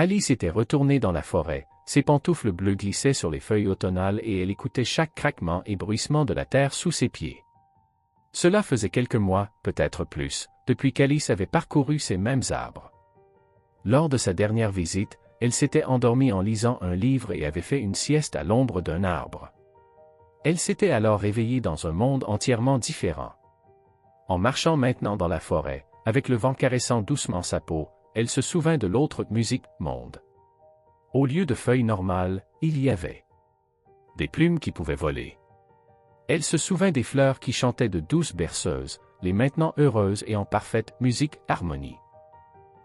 Alice était retournée dans la forêt, ses pantoufles bleues glissaient sur les feuilles automnales et elle écoutait chaque craquement et bruissement de la terre sous ses pieds. Cela faisait quelques mois, peut-être plus, depuis qu'Alice avait parcouru ces mêmes arbres. Lors de sa dernière visite, elle s'était endormie en lisant un livre et avait fait une sieste à l'ombre d'un arbre. Elle s'était alors réveillée dans un monde entièrement différent. En marchant maintenant dans la forêt, avec le vent caressant doucement sa peau, elle se souvint de l'autre musique monde. Au lieu de feuilles normales, il y avait des plumes qui pouvaient voler. Elle se souvint des fleurs qui chantaient de douces berceuses, les maintenant heureuses et en parfaite musique harmonie.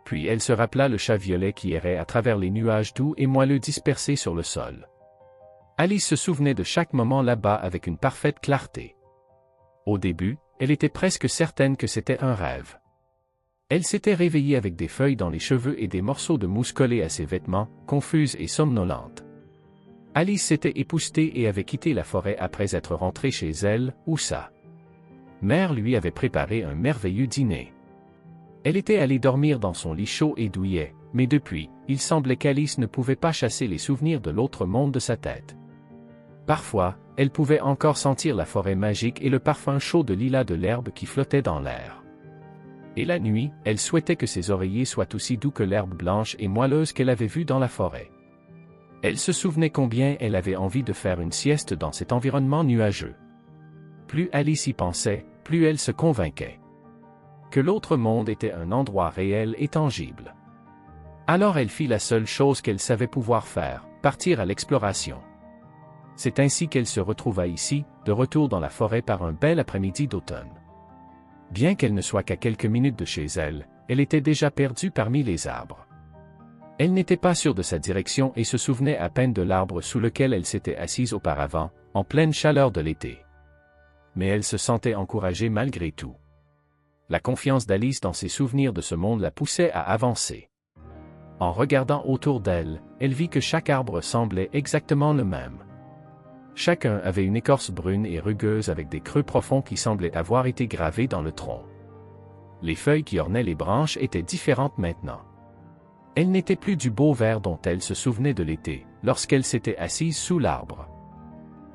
Puis elle se rappela le chat violet qui errait à travers les nuages doux et moelleux dispersés sur le sol. Alice se souvenait de chaque moment là-bas avec une parfaite clarté. Au début, elle était presque certaine que c'était un rêve. Elle s'était réveillée avec des feuilles dans les cheveux et des morceaux de mousse collés à ses vêtements, confuse et somnolente. Alice s'était époustée et avait quitté la forêt après être rentrée chez elle, où sa mère lui avait préparé un merveilleux dîner. Elle était allée dormir dans son lit chaud et douillet, mais depuis, il semblait qu'Alice ne pouvait pas chasser les souvenirs de l'autre monde de sa tête. Parfois, elle pouvait encore sentir la forêt magique et le parfum chaud de lilas de l'herbe qui flottait dans l'air. Et la nuit, elle souhaitait que ses oreillers soient aussi doux que l'herbe blanche et moelleuse qu'elle avait vue dans la forêt. Elle se souvenait combien elle avait envie de faire une sieste dans cet environnement nuageux. Plus Alice y pensait, plus elle se convainquait que l'autre monde était un endroit réel et tangible. Alors elle fit la seule chose qu'elle savait pouvoir faire, partir à l'exploration. C'est ainsi qu'elle se retrouva ici, de retour dans la forêt par un bel après-midi d'automne. Bien qu'elle ne soit qu'à quelques minutes de chez elle, elle était déjà perdue parmi les arbres. Elle n'était pas sûre de sa direction et se souvenait à peine de l'arbre sous lequel elle s'était assise auparavant, en pleine chaleur de l'été. Mais elle se sentait encouragée malgré tout. La confiance d'Alice dans ses souvenirs de ce monde la poussait à avancer. En regardant autour d'elle, elle vit que chaque arbre semblait exactement le même. Chacun avait une écorce brune et rugueuse avec des creux profonds qui semblaient avoir été gravés dans le tronc. Les feuilles qui ornaient les branches étaient différentes maintenant. Elles n'étaient plus du beau vert dont elle se souvenait de l'été, lorsqu'elle s'était assise sous l'arbre.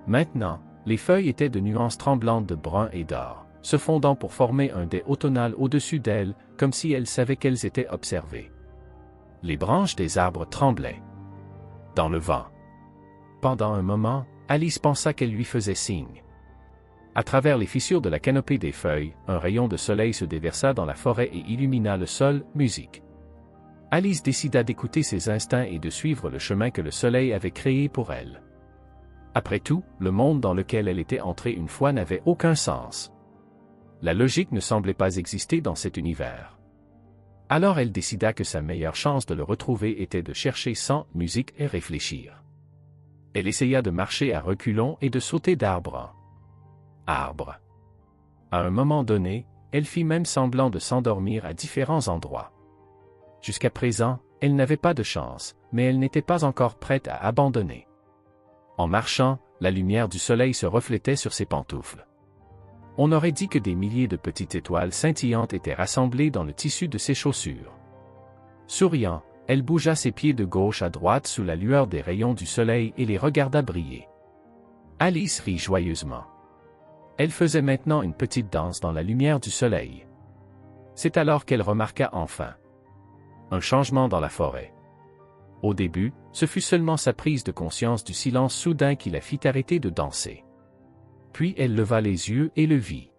Maintenant, les feuilles étaient de nuances tremblantes de brun et d'or, se fondant pour former un dais automnal au-dessus d'elle, comme si elle savait qu'elles étaient observées. Les branches des arbres tremblaient dans le vent. Pendant un moment, Alice pensa qu'elle lui faisait signe. À travers les fissures de la canopée des feuilles, un rayon de soleil se déversa dans la forêt et illumina le sol, musique. Alice décida d'écouter ses instincts et de suivre le chemin que le soleil avait créé pour elle. Après tout, le monde dans lequel elle était entrée une fois n'avait aucun sens. La logique ne semblait pas exister dans cet univers. Alors elle décida que sa meilleure chance de le retrouver était de chercher sans musique et réfléchir. Elle essaya de marcher à reculons et de sauter d'arbre en arbre. À un moment donné, elle fit même semblant de s'endormir à différents endroits. Jusqu'à présent, elle n'avait pas de chance, mais elle n'était pas encore prête à abandonner. En marchant, la lumière du soleil se reflétait sur ses pantoufles. On aurait dit que des milliers de petites étoiles scintillantes étaient rassemblées dans le tissu de ses chaussures. Souriant, elle bougea ses pieds de gauche à droite sous la lueur des rayons du soleil et les regarda briller. Alice rit joyeusement. Elle faisait maintenant une petite danse dans la lumière du soleil. C'est alors qu'elle remarqua enfin un changement dans la forêt. Au début, ce fut seulement sa prise de conscience du silence soudain qui la fit arrêter de danser. Puis elle leva les yeux et le vit.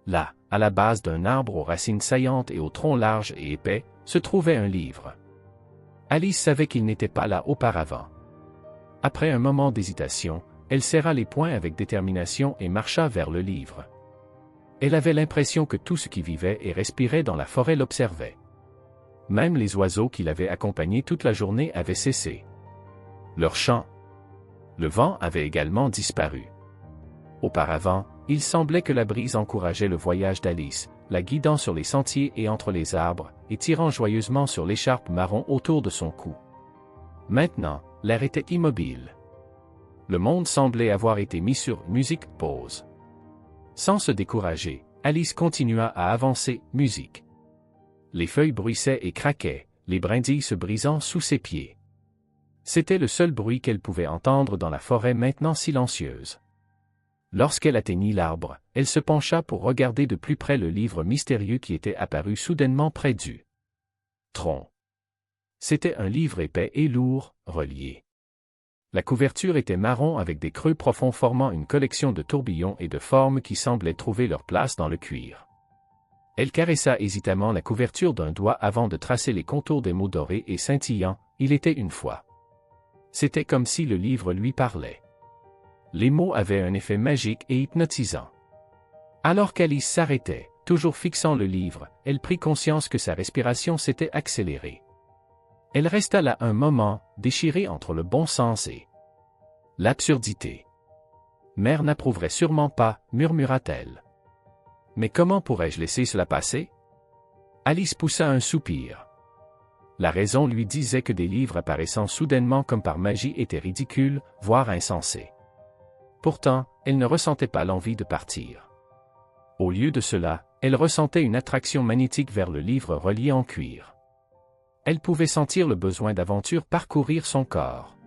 Là, à la base d'un arbre aux racines saillantes et au tronc large et épais, se trouvait un livre. Alice savait qu'il n'était pas là auparavant. Après un moment d'hésitation, elle serra les poings avec détermination et marcha vers le livre. Elle avait l'impression que tout ce qui vivait et respirait dans la forêt l'observait. Même les oiseaux qui l'avaient accompagnée toute la journée avaient cessé leur chant. Le vent avait également disparu. Auparavant, il semblait que la brise encourageait le voyage d'Alice, la guidant sur les sentiers et entre les arbres, et tirant joyeusement sur l'écharpe marron autour de son cou. Maintenant, l'air était immobile. Le monde semblait avoir été mis sur musique pause. Sans se décourager, Alice continua à avancer, musique. Les feuilles bruissaient et craquaient, les brindilles se brisant sous ses pieds. C'était le seul bruit qu'elle pouvait entendre dans la forêt maintenant silencieuse. Lorsqu'elle atteignit l'arbre, elle se pencha pour regarder de plus près le livre mystérieux qui était apparu soudainement près du tronc. C'était un livre épais et lourd, relié. La couverture était marron avec des creux profonds formant une collection de tourbillons et de formes qui semblaient trouver leur place dans le cuir. Elle caressa hésitamment la couverture d'un doigt avant de tracer les contours des mots dorés et scintillants, « Il était une fois ». C'était comme si le livre lui parlait. Les mots avaient un effet magique et hypnotisant. Alors qu'Alice s'arrêtait, toujours fixant le livre, elle prit conscience que sa respiration s'était accélérée. Elle resta là un moment, déchirée entre le bon sens et l'absurdité. « Mère n'approuverait sûrement pas, murmura-t-elle. Mais comment pourrais-je laisser cela passer? Alice poussa un soupir. La raison lui disait que des livres apparaissant soudainement comme par magie étaient ridicules, voire insensés. Pourtant, elle ne ressentait pas l'envie de partir. Au lieu de cela, elle ressentait une attraction magnétique vers le livre relié en cuir. Elle pouvait sentir le besoin d'aventure parcourir son corps.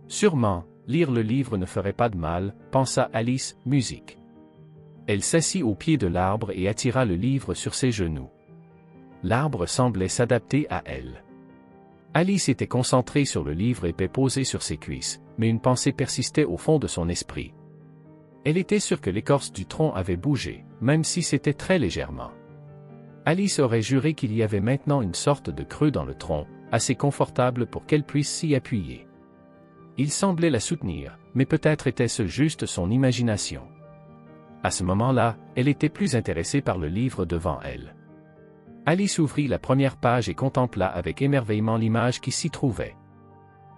Sûrement, lire le livre ne ferait pas de mal, pensa Alice, musique. Elle s'assit au pied de l'arbre et attira le livre sur ses genoux. L'arbre semblait s'adapter à elle. Alice était concentrée sur le livre épais posé sur ses cuisses, mais une pensée persistait au fond de son esprit. Elle était sûre que l'écorce du tronc avait bougé, même si c'était très légèrement. Alice aurait juré qu'il y avait maintenant une sorte de creux dans le tronc, assez confortable pour qu'elle puisse s'y appuyer. Il semblait la soutenir, mais peut-être était-ce juste son imagination. À ce moment-là, elle était plus intéressée par le livre devant elle. Alice ouvrit la première page et contempla avec émerveillement l'image qui s'y trouvait.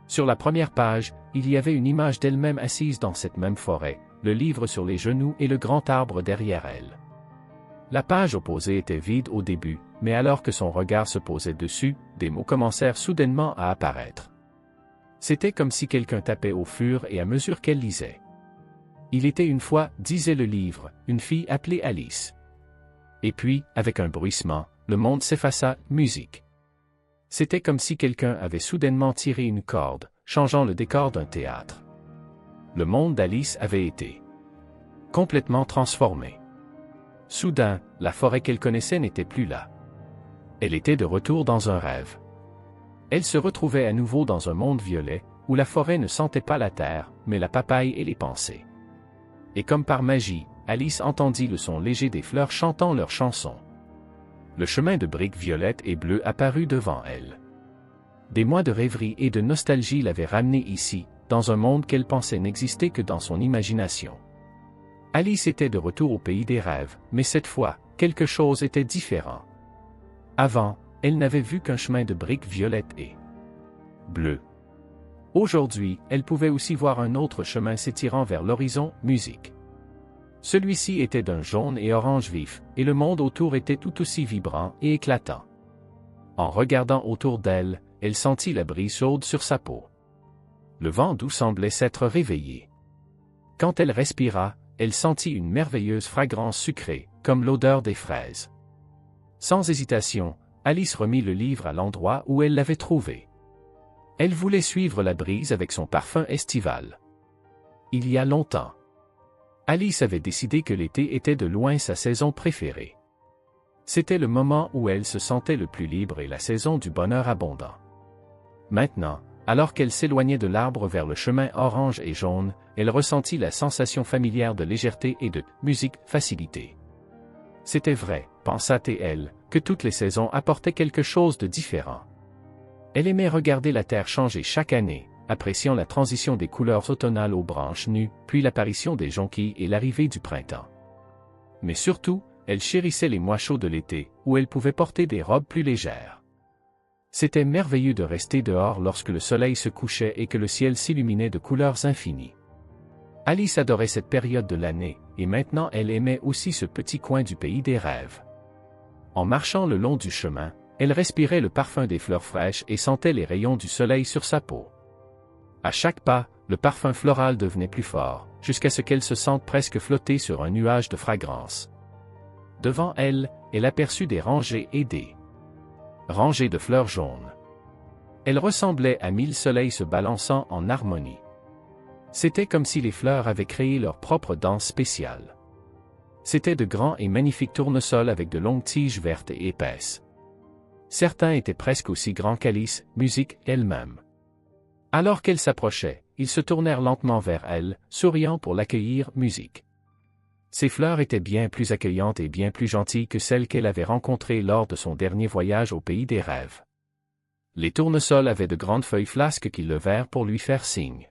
Sur la première page, il y avait une image d'elle-même assise dans cette même forêt, le livre sur les genoux et le grand arbre derrière elle. La page opposée était vide au début, mais alors que son regard se posait dessus, des mots commencèrent soudainement à apparaître. C'était comme si quelqu'un tapait au fur et à mesure qu'elle lisait. Il était une fois, disait le livre, une fille appelée Alice. Et puis, avec un bruissement, le monde s'effaça, musique. C'était comme si quelqu'un avait soudainement tiré une corde, changeant le décor d'un théâtre. Le monde d'Alice avait été complètement transformé. Soudain, la forêt qu'elle connaissait n'était plus là. Elle était de retour dans un rêve. Elle se retrouvait à nouveau dans un monde violet, où la forêt ne sentait pas la terre, mais la papaye et les pensées. Et comme par magie, Alice entendit le son léger des fleurs chantant leurs chansons. Le chemin de briques violettes et bleues apparut devant elle. Des mois de rêverie et de nostalgie l'avaient ramenée ici, dans un monde qu'elle pensait n'exister que dans son imagination. Alice était de retour au pays des rêves, mais cette fois, quelque chose était différent. Avant, elle n'avait vu qu'un chemin de briques violettes et bleues. Aujourd'hui, elle pouvait aussi voir un autre chemin s'étirant vers l'horizon, musique. Celui-ci était d'un jaune et orange vif, et le monde autour était tout aussi vibrant et éclatant. En regardant autour d'elle, elle sentit la brise chaude sur sa peau. Le vent doux semblait s'être réveillé. Quand elle respira, elle sentit une merveilleuse fragrance sucrée, comme l'odeur des fraises. Sans hésitation, Alice remit le livre à l'endroit où elle l'avait trouvé. Elle voulait suivre la brise avec son parfum estival. Il y a longtemps, Alice avait décidé que l'été était de loin sa saison préférée. C'était le moment où elle se sentait le plus libre et la saison du bonheur abondant. Maintenant, alors qu'elle s'éloignait de l'arbre vers le chemin orange et jaune, elle ressentit la sensation familière de légèreté et de musique facilité. C'était vrai, pensa-t-elle, que toutes les saisons apportaient quelque chose de différent. Elle aimait regarder la terre changer chaque année, appréciant la transition des couleurs automnales aux branches nues, puis l'apparition des jonquilles et l'arrivée du printemps. Mais surtout, elle chérissait les mois chauds de l'été, où elle pouvait porter des robes plus légères. C'était merveilleux de rester dehors lorsque le soleil se couchait et que le ciel s'illuminait de couleurs infinies. Alice adorait cette période de l'année, et maintenant elle aimait aussi ce petit coin du pays des rêves. En marchant le long du chemin, elle respirait le parfum des fleurs fraîches et sentait les rayons du soleil sur sa peau. À chaque pas, le parfum floral devenait plus fort, jusqu'à ce qu'elle se sente presque flotter sur un nuage de fragrance. Devant elle, elle aperçut des rangées et des rangées de fleurs jaunes. Elles ressemblaient à 1000 soleils se balançant en harmonie. C'était comme si les fleurs avaient créé leur propre danse spéciale. C'étaient de grands et magnifiques tournesols avec de longues tiges vertes et épaisses. Certains étaient presque aussi grands qu'Alice, Musique elle-même. Alors qu'elle s'approchait, ils se tournèrent lentement vers elle, souriant pour l'accueillir, Musique. Ces fleurs étaient bien plus accueillantes et bien plus gentilles que celles qu'elle avait rencontrées lors de son dernier voyage au pays des rêves. Les tournesols avaient de grandes feuilles flasques qu'ils levèrent pour lui faire signe.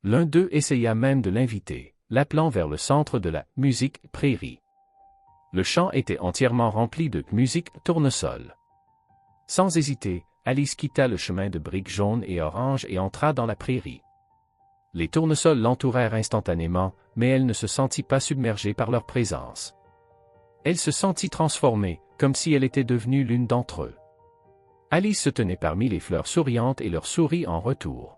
L'un d'eux essaya même de l'inviter, l'appelant vers le centre de la musique prairie. Le champ était entièrement rempli de musique tournesol. Sans hésiter, Alice quitta le chemin de briques jaunes et oranges et entra dans la prairie. Les tournesols l'entourèrent instantanément, mais elle ne se sentit pas submergée par leur présence. Elle se sentit transformée, comme si elle était devenue l'une d'entre eux. Alice se tenait parmi les fleurs souriantes et leur sourit en retour.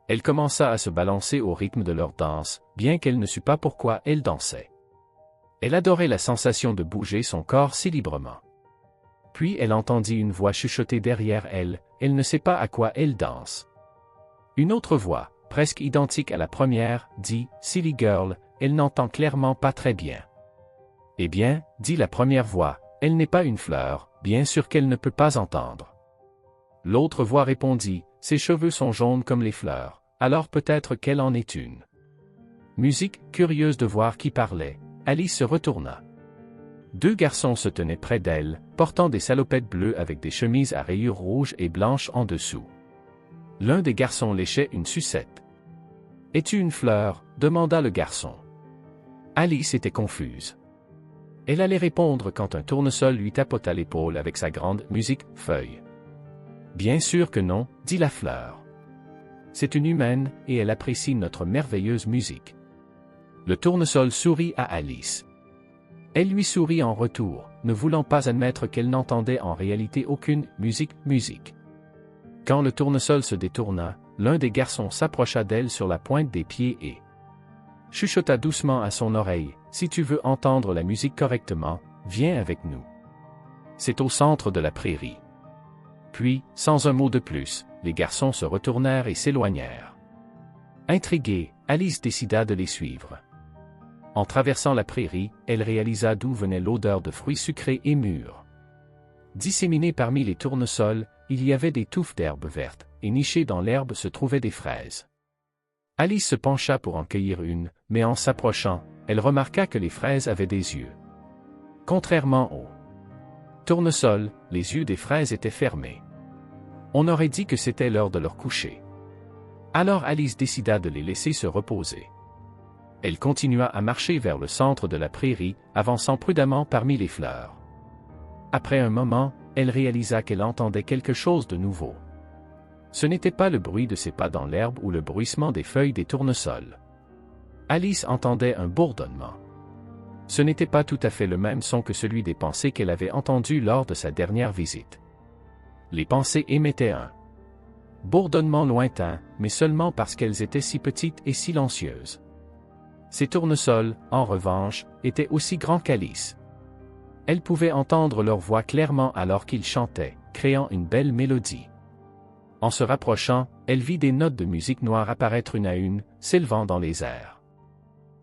Elle commença à se balancer au rythme de leur danse, bien qu'elle ne sût pas pourquoi elle dansait. Elle adorait la sensation de bouger son corps si librement. Puis elle entendit une voix chuchoter derrière elle, elle ne sait pas à quoi elle danse. Une autre voix, presque identique à la première, dit « Silly girl », elle n'entend clairement pas très bien. « Eh bien, » dit la première voix, « elle n'est pas une fleur, bien sûr qu'elle ne peut pas entendre. » L'autre voix répondit « Ses cheveux sont jaunes comme les fleurs, alors peut-être qu'elle en est une. » Musique, curieuse de voir qui parlait, Alice se retourna. Deux garçons se tenaient près d'elle, portant des salopettes bleues avec des chemises à rayures rouges et blanches en dessous. L'un des garçons léchait une sucette. « Es-tu une fleur ?» demanda le garçon. Alice était confuse. Elle allait répondre quand un tournesol lui tapota l'épaule avec sa grande musique feuille. « Bien sûr que non, dit la fleur. C'est une humaine, et elle apprécie notre merveilleuse musique. » Le tournesol sourit à Alice. Elle lui sourit en retour, ne voulant pas admettre qu'elle n'entendait en réalité aucune musique. Quand le tournesol se détourna, l'un des garçons s'approcha d'elle sur la pointe des pieds et chuchota doucement à son oreille, « Si tu veux entendre la musique correctement, viens avec nous. C'est au centre de la prairie. » Puis, sans un mot de plus, les garçons se retournèrent et s'éloignèrent. Intriguée, Alice décida de les suivre. En traversant la prairie, elle réalisa d'où venait l'odeur de fruits sucrés et mûrs. Disséminés parmi les tournesols, il y avait des touffes d'herbes vertes, et nichées dans l'herbe se trouvaient des fraises. Alice se pencha pour en cueillir une, mais en s'approchant, elle remarqua que les fraises avaient des yeux. Contrairement aux tournesols, les yeux des fraises étaient fermés. On aurait dit que c'était l'heure de leur coucher. Alors Alice décida de les laisser se reposer. Elle continua à marcher vers le centre de la prairie, avançant prudemment parmi les fleurs. Après un moment, elle réalisa qu'elle entendait quelque chose de nouveau. Ce n'était pas le bruit de ses pas dans l'herbe ou le bruissement des feuilles des tournesols. Alice entendait un bourdonnement. Ce n'était pas tout à fait le même son que celui des pensées qu'elle avait entendu lors de sa dernière visite. Les pensées émettaient un bourdonnement lointain, mais seulement parce qu'elles étaient si petites et silencieuses. Ces tournesols, en revanche, étaient aussi grands qu'Alice. Elle pouvait entendre leur voix clairement alors qu'ils chantaient, créant une belle mélodie. En se rapprochant, elle vit des notes de musique noire apparaître une à une, s'élevant dans les airs.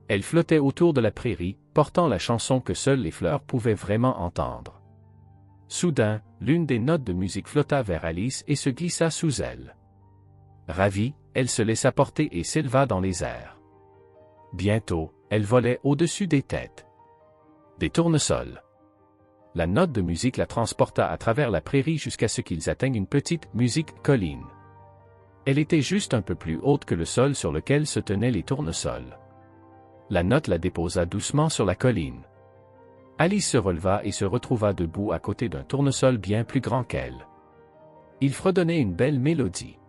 Elles flottaient autour de la prairie, portant la chanson que seules les fleurs pouvaient vraiment entendre. Soudain, l'une des notes de musique flotta vers Alice et se glissa sous elle. Ravie, elle se laissa porter et s'éleva dans les airs. Bientôt, elle volait au-dessus des têtes des tournesols. La note de musique la transporta à travers la prairie jusqu'à ce qu'ils atteignent une petite colline. Elle était juste un peu plus haute que le sol sur lequel se tenaient les tournesols. La note la déposa doucement sur la colline. Alice se releva et se retrouva debout à côté d'un tournesol bien plus grand qu'elle. Il fredonnait une belle mélodie.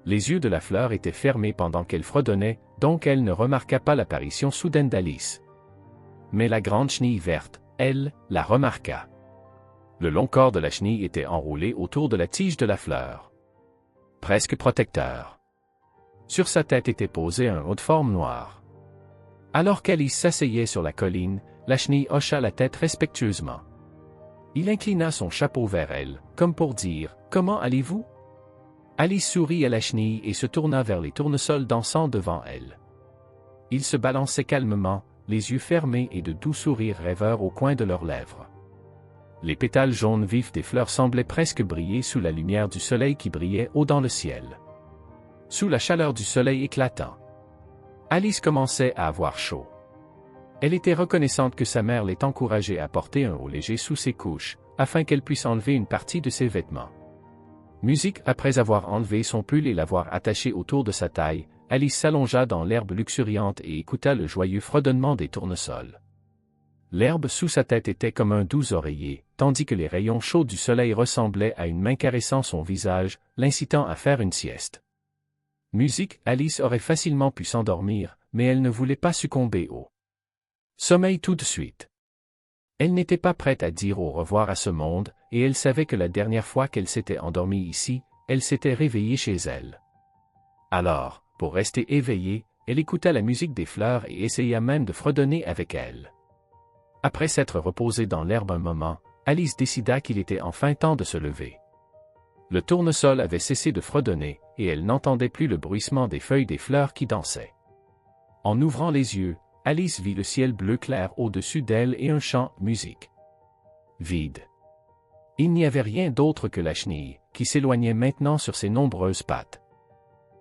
Les yeux de la fleur étaient fermés pendant qu'elle fredonnait, donc elle ne remarqua pas l'apparition soudaine d'Alice. Mais la grande chenille verte, elle, la remarqua. Le long corps de la chenille était enroulé autour de la tige de la fleur. Presque protecteur. Sur sa tête était posé un haut de forme noire. Alors qu'Alice s'asseyait sur la colline, la chenille hocha la tête respectueusement. Il inclina son chapeau vers elle, comme pour dire « Comment allez-vous » Alice sourit à la chenille et se tourna vers les tournesols dansant devant elle. Ils se balançaient calmement, les yeux fermés et de doux sourires rêveurs au coin de leurs lèvres. Les pétales jaunes vifs des fleurs semblaient presque briller sous la lumière du soleil qui brillait haut dans le ciel. Sous la chaleur du soleil éclatant, Alice commençait à avoir chaud. Elle était reconnaissante que sa mère l'ait encouragée à porter un haut léger sous ses couches, afin qu'elle puisse enlever une partie de ses vêtements. Musique, après avoir enlevé son pull et l'avoir attaché autour de sa taille, Alice s'allongea dans l'herbe luxuriante et écouta le joyeux fredonnement des tournesols. L'herbe sous sa tête était comme un doux oreiller, tandis que les rayons chauds du soleil ressemblaient à une main caressant son visage, l'incitant à faire une sieste. Musique, Alice aurait facilement pu s'endormir, mais elle ne voulait pas succomber au sommeil tout de suite. Elle n'était pas prête à dire au revoir à ce monde, et elle savait que la dernière fois qu'elle s'était endormie ici, elle s'était réveillée chez elle. Alors, pour rester éveillée, elle écouta la musique des fleurs et essaya même de fredonner avec elles. Après s'être reposée dans l'herbe un moment, Alice décida qu'il était enfin temps de se lever. Le tournesol avait cessé de fredonner, et elle n'entendait plus le bruissement des feuilles des fleurs qui dansaient. En ouvrant les yeux, Alice vit le ciel bleu clair au-dessus d'elle et un chant musique. Vide. Il n'y avait rien d'autre que la chenille, qui s'éloignait maintenant sur ses nombreuses pattes.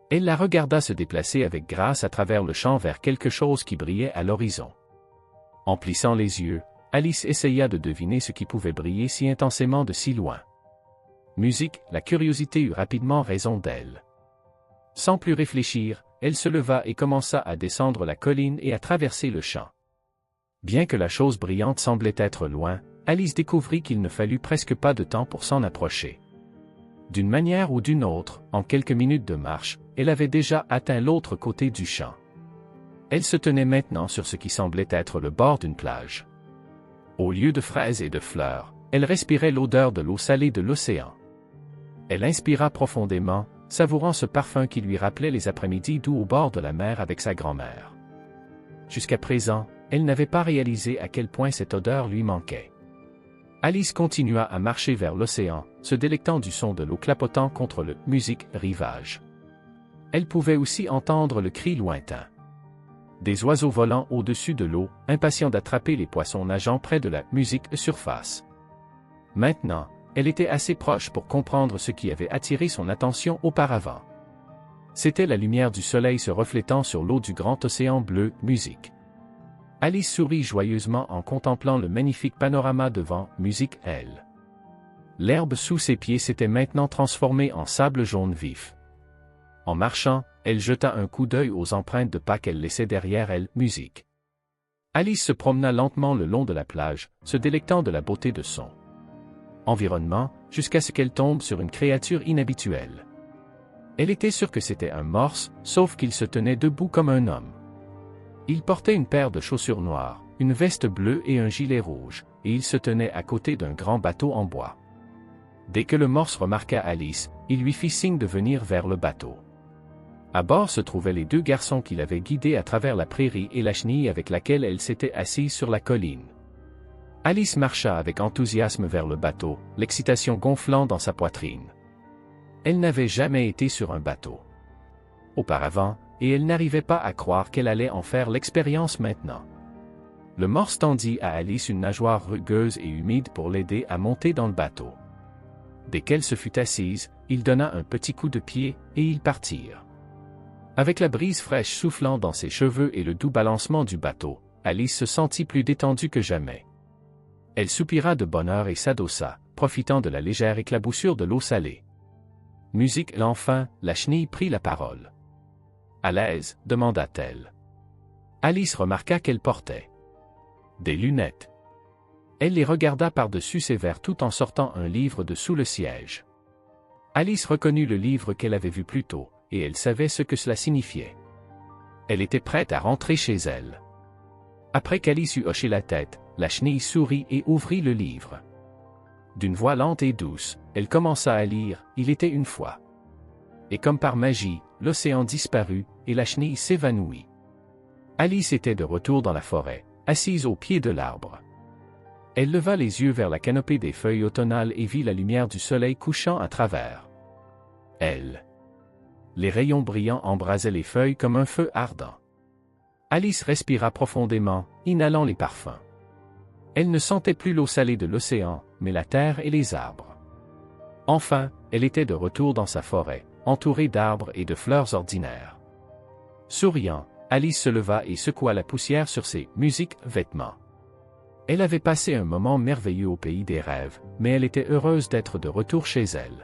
Elle la regarda se déplacer avec grâce à travers le champ vers quelque chose qui brillait à l'horizon. En plissant les yeux, Alice essaya de deviner ce qui pouvait briller si intensément de si loin. Musique, la curiosité eut rapidement raison d'elle. Sans plus réfléchir, elle se leva et commença à descendre la colline et à traverser le champ. Bien que la chose brillante semblait être loin, Alice découvrit qu'il ne fallut presque pas de temps pour s'en approcher. D'une manière ou d'une autre, en quelques minutes de marche, elle avait déjà atteint l'autre côté du champ. Elle se tenait maintenant sur ce qui semblait être le bord d'une plage. Au lieu de fraises et de fleurs, elle respirait l'odeur de l'eau salée de l'océan. Elle inspira profondément, savourant ce parfum qui lui rappelait les après-midi doux au bord de la mer avec sa grand-mère. Jusqu'à présent, elle n'avait pas réalisé à quel point cette odeur lui manquait. Alice continua à marcher vers l'océan, se délectant du son de l'eau clapotant contre le musique rivage. Elle pouvait aussi entendre le cri lointain des oiseaux volant au-dessus de l'eau, impatients d'attraper les poissons nageant près de la musique surface. Maintenant, elle était assez proche pour comprendre ce qui avait attiré son attention auparavant. C'était la lumière du soleil se reflétant sur l'eau du grand océan bleu, musique. Alice sourit joyeusement en contemplant le magnifique panorama devant, musique elle. L'herbe sous ses pieds s'était maintenant transformée en sable jaune vif. En marchant, elle jeta un coup d'œil aux empreintes de pas qu'elle laissait derrière elle, musique. Alice se promena lentement le long de la plage, se délectant de la beauté de son environnement, jusqu'à ce qu'elle tombe sur une créature inhabituelle. Elle était sûre que c'était un morse, sauf qu'il se tenait debout comme un homme. Il portait une paire de chaussures noires, une veste bleue et un gilet rouge, et il se tenait à côté d'un grand bateau en bois. Dès que le morse remarqua Alice, il lui fit signe de venir vers le bateau. À bord se trouvaient les deux garçons qui l'avaient guidée à travers la prairie et la chenille avec laquelle elle s'était assise sur la colline. Alice marcha avec enthousiasme vers le bateau, l'excitation gonflant dans sa poitrine. Elle n'avait jamais été sur un bateau auparavant, et elle n'arrivait pas à croire qu'elle allait en faire l'expérience maintenant. Le morse tendit à Alice une nageoire rugueuse et humide pour l'aider à monter dans le bateau. Dès qu'elle se fut assise, il donna un petit coup de pied, et ils partirent. Avec la brise fraîche soufflant dans ses cheveux et le doux balancement du bateau, Alice se sentit plus détendue que jamais. Elle soupira de bonheur et s'adossa, profitant de la légère éclaboussure de l'eau salée. Musique, enfin, la chenille prit la parole. « À l'aise ?» demanda-t-elle. Alice remarqua qu'elle portait des lunettes. Elle les regarda par-dessus ses verres tout en sortant un livre de sous le siège. Alice reconnut le livre qu'elle avait vu plus tôt, et elle savait ce que cela signifiait. Elle était prête à rentrer chez elle. Après qu'Alice eut hoché la tête, la chenille sourit et ouvrit le livre. D'une voix lente et douce, elle commença à lire « Il était une fois ». Et comme par magie, l'océan disparut, et la chenille s'évanouit. Alice était de retour dans la forêt, assise au pied de l'arbre. Elle leva les yeux vers la canopée des feuilles automnales et vit la lumière du soleil couchant à travers elle. Les rayons brillants embrasaient les feuilles comme un feu ardent. Alice respira profondément, inhalant les parfums. Elle ne sentait plus l'eau salée de l'océan, mais la terre et les arbres. Enfin, elle était de retour dans sa forêt, entourée d'arbres et de fleurs ordinaires. Souriant, Alice se leva et secoua la poussière sur ses vêtements. Elle avait passé un moment merveilleux au pays des rêves, mais elle était heureuse d'être de retour chez elle.